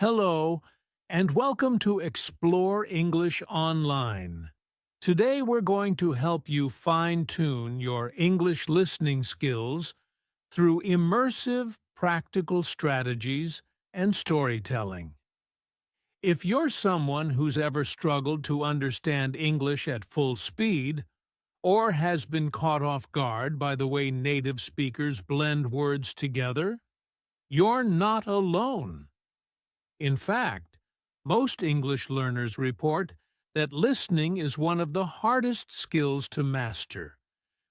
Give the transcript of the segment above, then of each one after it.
Hello, and welcome to Explore English Online. Today we're going to help you fine-tune your English listening skills through immersive, practical strategies and storytelling. If you're someone who's ever struggled to understand English at full speed, or has been caught off guard by the way native speakers blend words together, you're not alone. In fact, most English learners report that listening is one of the hardest skills to master,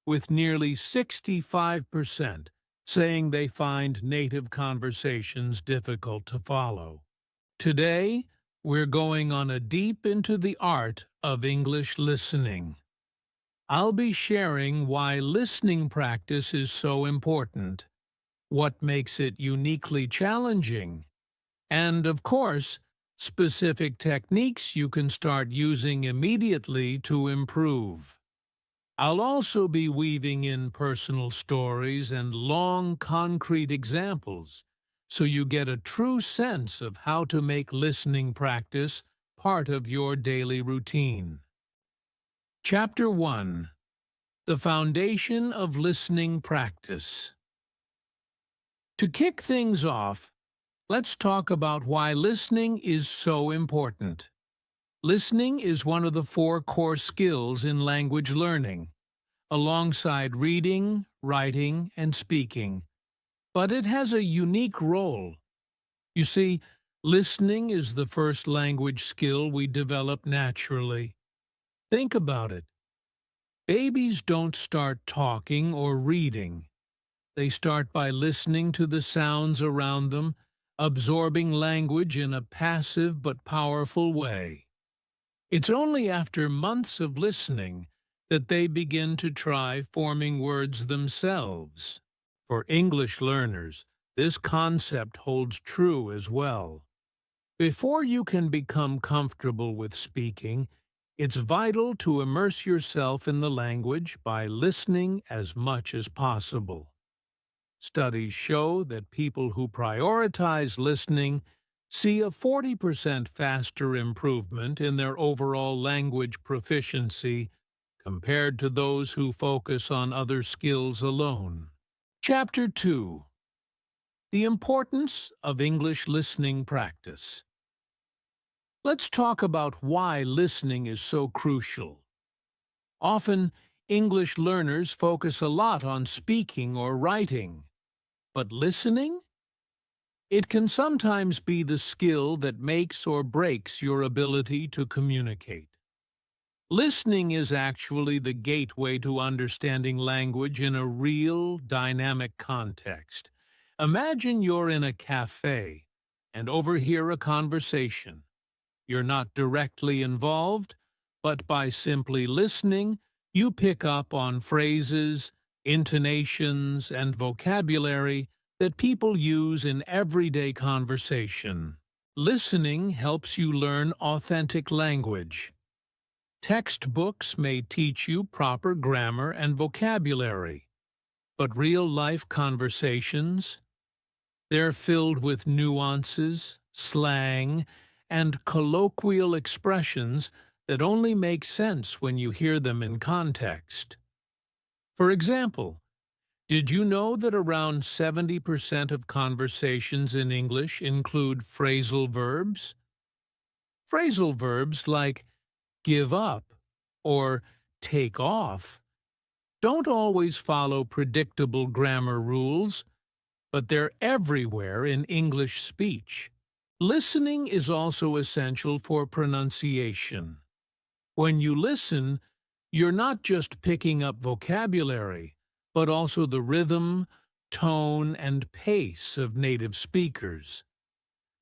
with nearly 65% saying they find native conversations difficult to follow. Today, we're going on a deep into the art of English listening. I'll be sharing why listening practice is so important, what makes it uniquely challenging, and, of course, specific techniques you can start using immediately to improve. I'll also be weaving in personal stories and long, concrete examples so you get a true sense of how to make listening practice part of your daily routine. Chapter 1: The Foundation of Listening Practice. To kick things off, let's talk about why listening is so important. Listening is one of the 4 core skills in language learning, alongside reading, writing, and speaking. But it has a unique role. You see, listening is the first language skill we develop naturally. Think about it. Babies don't start talking or reading. They start by listening to the sounds around them, absorbing language in a passive but powerful way. It's only after months of listening that they begin to try forming words themselves. For English learners, this concept holds true as well. Before you can become comfortable with speaking, it's vital to immerse yourself in the language by listening as much as possible. Studies show that people who prioritize listening see a 40% faster improvement in their overall language proficiency compared to those who focus on other skills alone. Chapter 2: The Importance of English Listening Practice. Let's talk about why listening is so crucial. Often, English learners focus a lot on speaking or writing. But listening? It can sometimes be the skill that makes or breaks your ability to communicate. Listening is actually the gateway to understanding language in a real, dynamic context. Imagine you're in a cafe and overhear a conversation. You're not directly involved, but by simply listening, you pick up on phrases, intonations, and vocabulary that people use in everyday conversation. Listening helps you learn authentic language. Textbooks may teach you proper grammar and vocabulary, but real-life conversations, they're filled with nuances, slang, and colloquial expressions that only make sense when you hear them in context. For example, did you know that around 70% of conversations in English include phrasal verbs? Phrasal verbs like give up or take off don't always follow predictable grammar rules, but they're everywhere in English speech. Listening is also essential for pronunciation. When you listen, you're not just picking up vocabulary, but also the rhythm, tone, and pace of native speakers.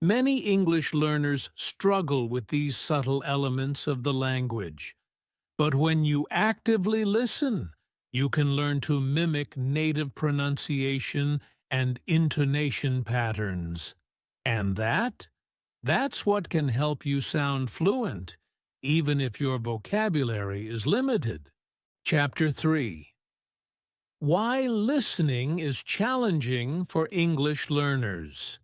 Many English learners struggle with these subtle elements of the language. But when you actively listen, you can learn to mimic native pronunciation and intonation patterns. And that's what can help you sound fluent, even if your vocabulary is limited. Chapter 3: Why listening is challenging for English learners.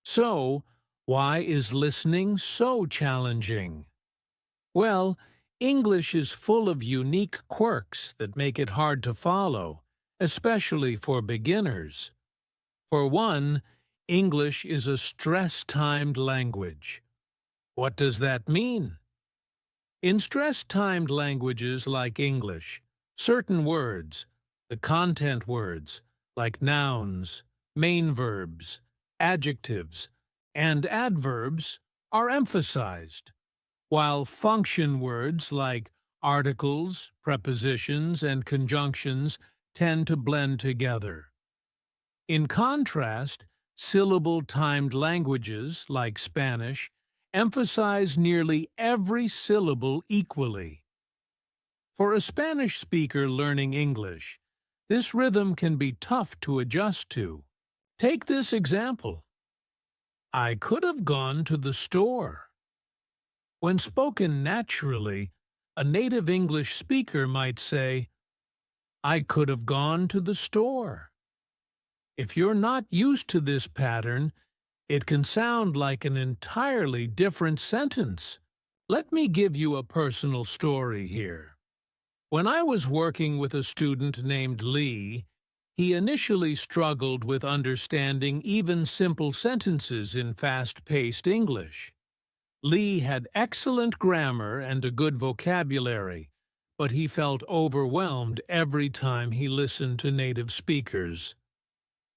So, Why is listening so challenging? Well, English is full of unique quirks that make it hard to follow, especially for beginners. For one, English is a stress-timed language. What does that mean? In stress-timed languages like English, certain words, the content words, like nouns, main verbs, adjectives, and adverbs, are emphasized, while function words like articles, prepositions, and conjunctions tend to blend together. In contrast, syllable-timed languages, like Spanish, emphasize nearly every syllable equally. For a Spanish speaker learning English, this rhythm can be tough to adjust to. Take this example. I could have gone to the store. When spoken naturally, a native English speaker might say, I could have gone to the store. If you're not used to this pattern, it can sound like an entirely different sentence. Let me give you a personal story here. When I was working with a student named Lee, he initially struggled with understanding even simple sentences in fast-paced English. Lee had excellent grammar and a good vocabulary, but he felt overwhelmed every time he listened to native speakers.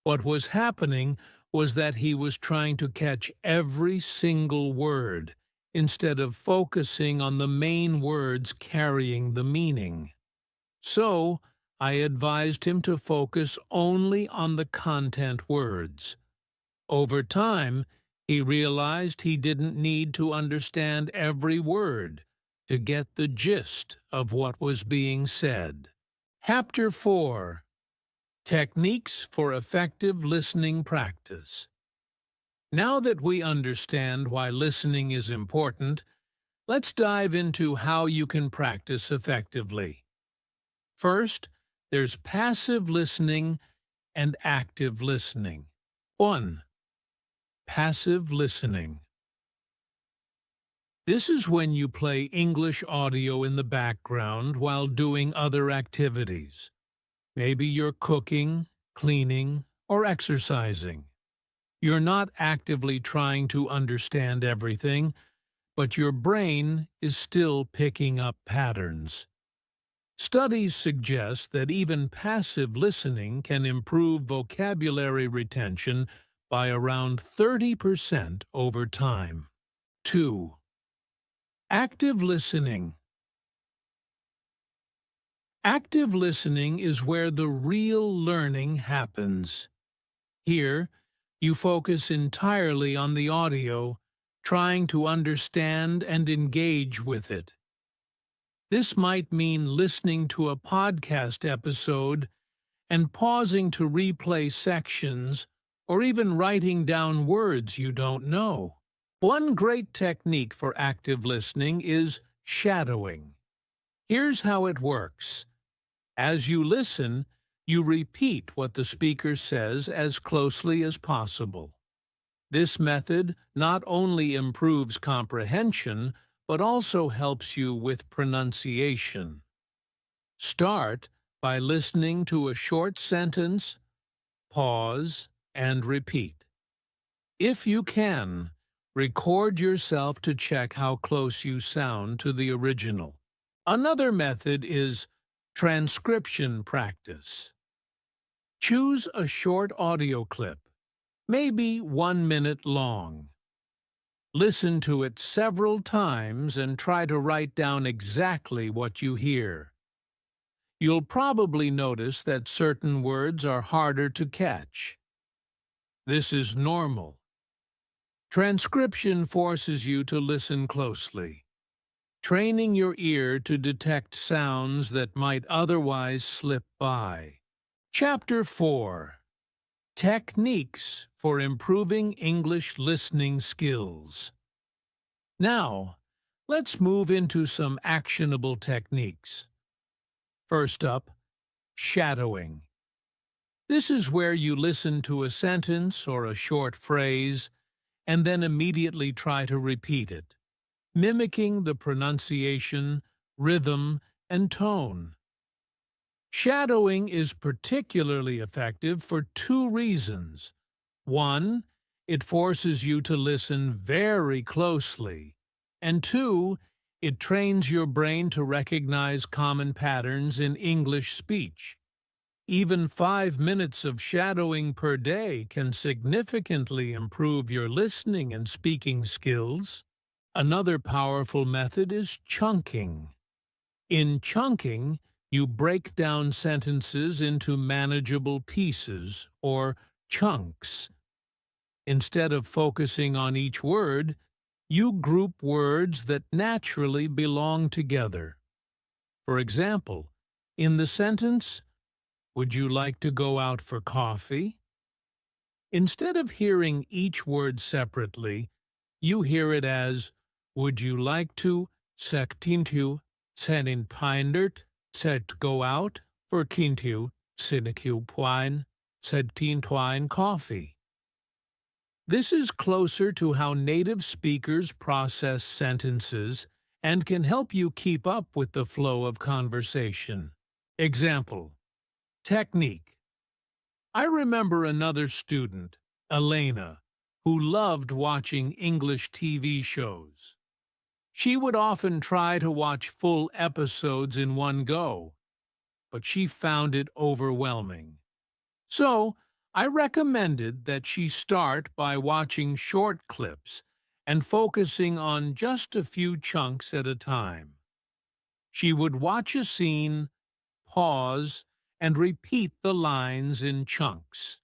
What was happening was that he was trying to catch every single word, instead of focusing on the main words carrying the meaning. So, I advised him to focus only on the content words. Over time, he realized he didn't need to understand every word to get the gist of what was being said. Chapter 4. Techniques for Effective Listening Practice. Now that we understand why listening is important, let's dive into how you can practice effectively. First, there's passive listening and active listening. 1. Passive listening. This is when you play English audio in the background while doing other activities. Maybe you're cooking, cleaning, or exercising. You're not actively trying to understand everything, but your brain is still picking up patterns. Studies suggest that even passive listening can improve vocabulary retention by around 30% over time. 2. Active listening. Active listening is where the real learning happens. Here, you focus entirely on the audio, trying to understand and engage with it. This might mean listening to a podcast episode and pausing to replay sections, or even writing down words you don't know. One great technique for active listening is shadowing. Here's how it works. As you listen, you repeat what the speaker says as closely as possible. This method not only improves comprehension, but also helps you with pronunciation. Start by listening to a short sentence, pause, and repeat. If you can, record yourself to check how close you sound to the original. Another method is transcription practice. Choose a short audio clip, maybe 1 minute long. Listen to it several times and try to write down exactly what you hear. You'll probably notice that certain words are harder to catch. This is normal. Transcription forces you to listen closely, training your ear to detect sounds that might otherwise slip by. Chapter 4. Techniques for Improving English Listening Skills. Now, let's move into some actionable techniques. First up, shadowing. This is where you listen to a sentence or a short phrase and then immediately try to repeat it, mimicking the pronunciation, rhythm, and tone. Shadowing is particularly effective for two reasons. One, it forces you to listen very closely. And two, it trains your brain to recognize common patterns in English speech. Even 5 minutes of shadowing per day can significantly improve your listening and speaking skills. Another powerful method is chunking. In chunking, you break down sentences into manageable pieces, or chunks. Instead of focusing on each word, you group words that naturally belong together. For example, in the sentence, "Would you like to go out for coffee?" Instead of hearing each word separately, you hear it as, "Would you like to sektintu senin pindert set go out for kintu siniku pwine twine coffee?" This is closer to how native speakers process sentences and can help you keep up with the flow of conversation. Example. Technique. I remember another student, Elena, who loved watching English TV shows. She would often try to watch full episodes in one go, but she found it overwhelming. So, I recommended that she start by watching short clips and focusing on just a few chunks at a time. She would watch a scene, pause, and repeat the lines in chunks.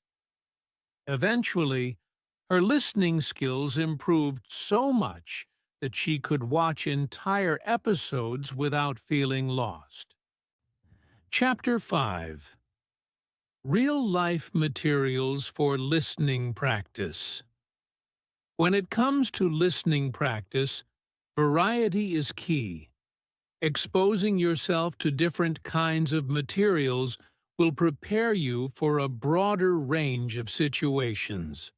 Eventually, her listening skills improved so much that she could watch entire episodes without feeling lost. Chapter 5. Real-life materials for listening practice. When it comes to listening practice, variety is key. Exposing yourself to different kinds of materials will prepare you for a broader range of situations.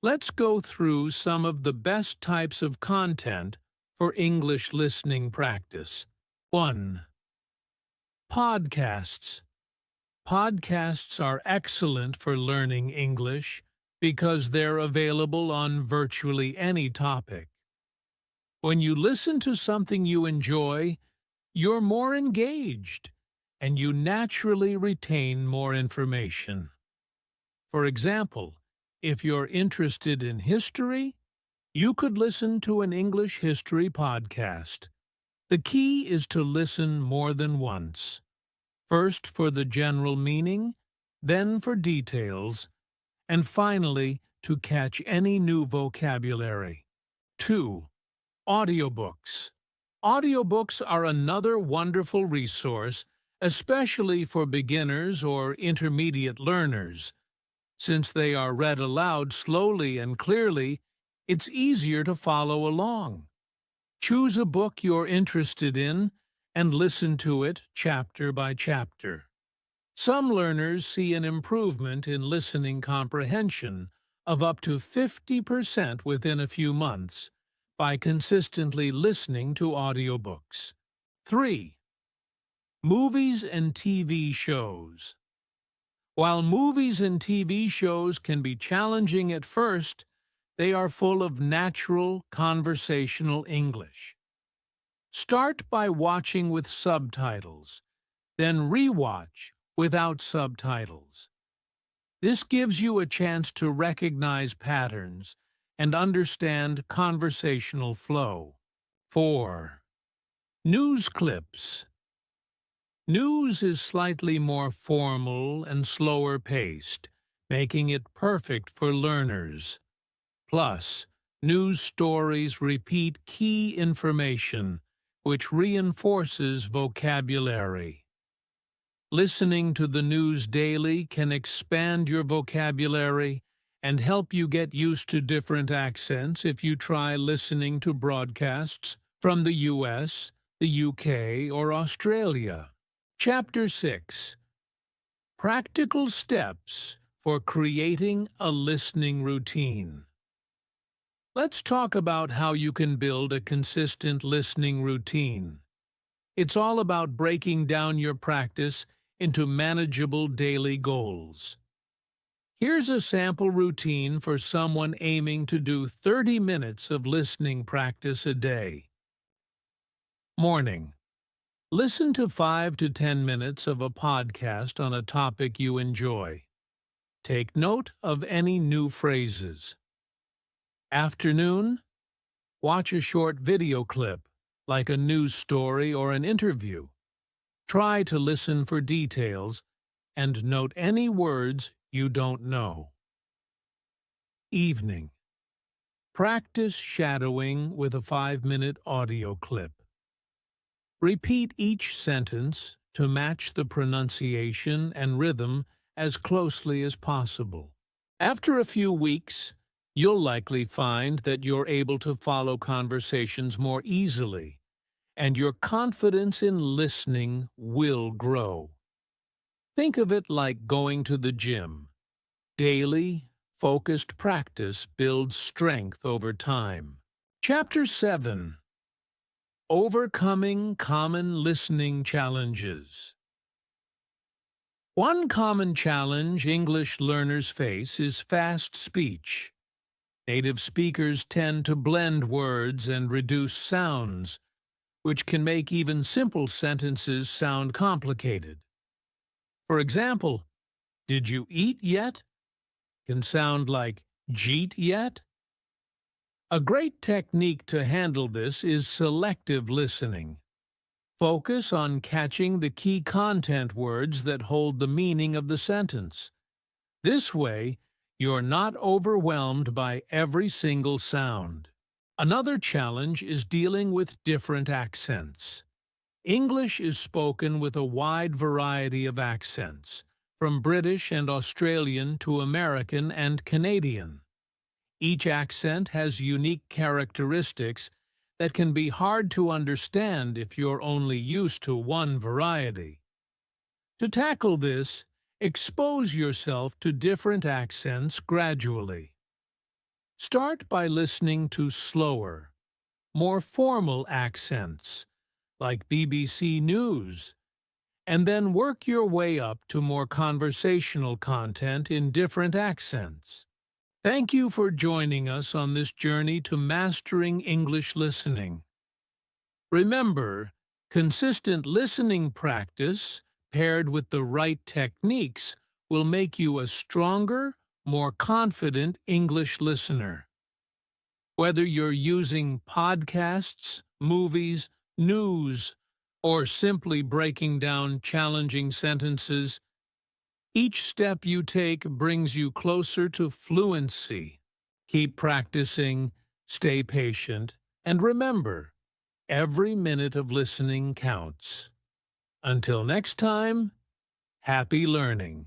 Let's go through some of the best types of content for English listening practice. 1. Podcasts. Podcasts are excellent for learning English because they're available on virtually any topic. When you listen to something you enjoy, you're more engaged, and you naturally retain more information. For example, if you're interested in history, you could listen to an English history podcast. The key is to listen more than once. First for the general meaning, then for details, and finally to catch any new vocabulary. 2. Audiobooks. Audiobooks are another wonderful resource, especially for beginners or intermediate learners. Since they are read aloud slowly and clearly, it's easier to follow along. Choose a book you're interested in and listen to it chapter by chapter. Some learners see an improvement in listening comprehension of up to 50% within a few months by consistently listening to audiobooks. 3. Movies and TV shows. While movies and TV shows can be challenging at first, they are full of natural, conversational English. Start by watching with subtitles, then rewatch without subtitles. This gives you a chance to recognize patterns and understand conversational flow. 4. News clips. News is slightly more formal and slower paced, making it perfect for learners. Plus, news stories repeat key information, which reinforces vocabulary. Listening to the news daily can expand your vocabulary and help you get used to different accents if you try listening to broadcasts from the US, the UK, or Australia. Chapter 6. Practical steps for creating a listening routine. Let's talk about how you can build a consistent listening routine. It's all about breaking down your practice into manageable daily goals. Here's a sample routine for someone aiming to do 30 minutes of listening practice a day. Morning. Listen to 5 to 10 minutes of a podcast on a topic you enjoy. Take note of any new phrases. Afternoon. Watch a short video clip, like a news story or an interview. Try to listen for details and note any words you don't know. Evening. Practice shadowing with a 5-minute audio clip. Repeat each sentence to match the pronunciation and rhythm as closely as possible. After a few weeks, you'll likely find that you're able to follow conversations more easily, and your confidence in listening will grow. Think of it like going to the gym. Daily, focused practice builds strength over time. Chapter 7. Overcoming Common Listening Challenges. One common challenge English learners face is fast speech. Native speakers tend to blend words and reduce sounds, which can make even simple sentences sound complicated. For example, "Did you eat yet?" can sound like "Jeet yet?" A great technique to handle this is selective listening. Focus on catching the key content words that hold the meaning of the sentence. This way, you're not overwhelmed by every single sound. Another challenge is dealing with different accents. English is spoken with a wide variety of accents, from British and Australian to American and Canadian. Each accent has unique characteristics that can be hard to understand if you're only used to one variety. To tackle this, expose yourself to different accents gradually. Start by listening to slower, more formal accents, like BBC News, and then work your way up to more conversational content in different accents. Thank you for joining us on this journey to mastering English listening. Remember, consistent listening practice, paired with the right techniques, will make you a stronger, more confident English listener. Whether you're using podcasts, movies, news, or simply breaking down challenging sentences, each step you take brings you closer to fluency. Keep practicing, stay patient, and remember, every minute of listening counts. Until next time, happy learning.